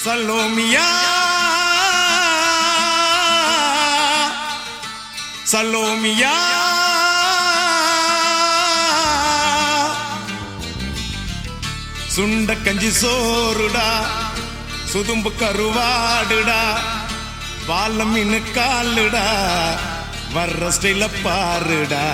சலோமியா சலோமியா சுண்ட கஞ்சி சோறுடா சுதும்பு கருவாடுடா வாழ மீன் காலுடா வர்ற ஸ்டைல பாருடா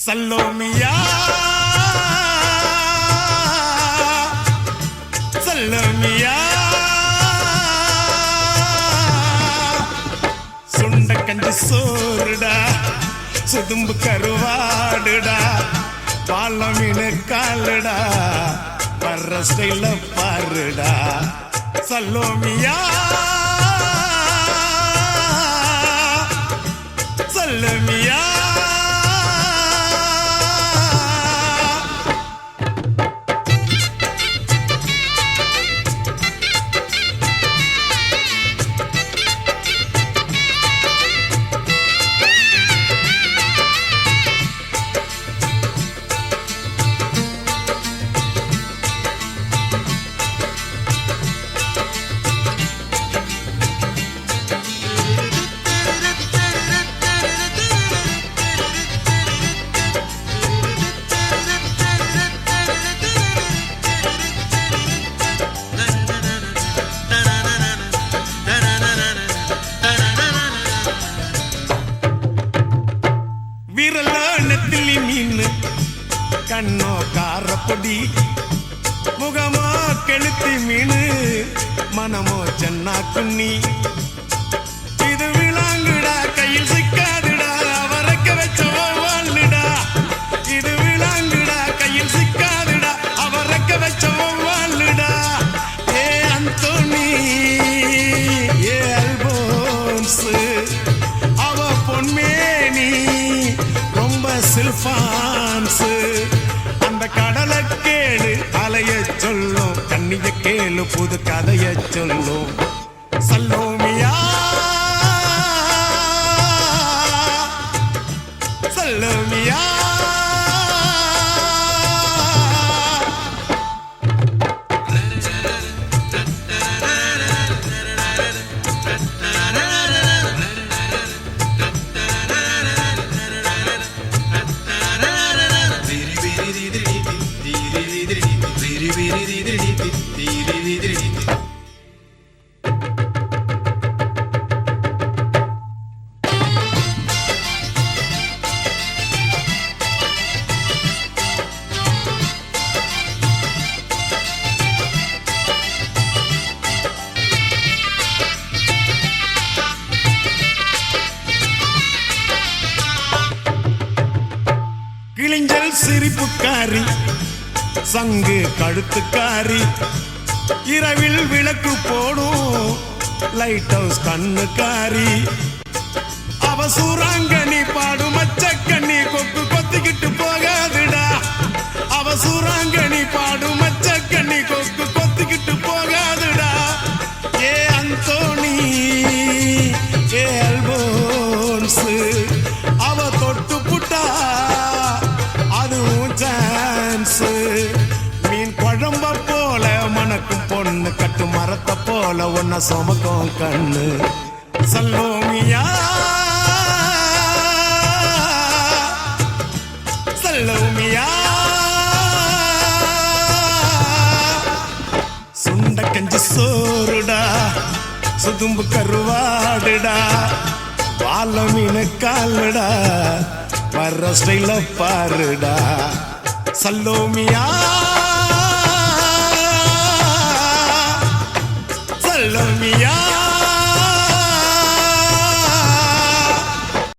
சலோமியா சலோமியா சுண்ட கஞ்சி சோறுடா சுதும்பு கருவாடுடா வாழ மீன் காலுடா வர்ற ஸ்டைல பாருடா சலோமியா சலோமியா விரலானத்திலி மீன் கண்ணோ காரப்பொடி முகமோ கெளுத்தி மீன் மனமோ சென்னா குன்னி இது விளாங்குடா கையில் சிக்காதுடா அவரக்க வச்ச வாழ்டா இது விளாங்குடா கையில் சிக்காதுடா அவரக்க வச்ச வாழ்டா ஏ அந்தோனி ஏ அல்போன்ஸ் அவ பொன்மேனி சில்பான்ஸ் அந்த கடலை கேளு அலைய சொல்லும் கண்ணிய கேளு புது கதைய சொல்லும் சலோமியா சலோமியா கிழிஞ்சல் சிரிப்புக்காரி சங்கு கழுத்துக்காரி இரவில் விளக்கு போடும் லைட் ஹவுஸ் கண்ணுக்காரி அவ சூறாங்கண்ணி பாடும் மச்சக்கண்ணி கொக்கு கொத்திக்கிட்டு போகாதுடா அவ சூறாங்கண்ணி பாடும் மச்சக்கண்ணி கொக்கு கொத்திக்கிட்டு போகாதுடா ஏ அந்தோனி ஏ அல்போன்ஸ் அவ தொட்டு புட்டா மீன் குழம்ப போல மணக்கும் பொண்ணு கட்டு மரத்தை போல ஒன்ன சுமக்கும் கண்ணு சலோமியா சலோமியா சுண்ட கஞ்சி சோறுடா சுதும்பு கருவாடுடா வாழ மீன் காலுடா வர்ற ஸ்டைல பாருடா சலோமியா சலோமியா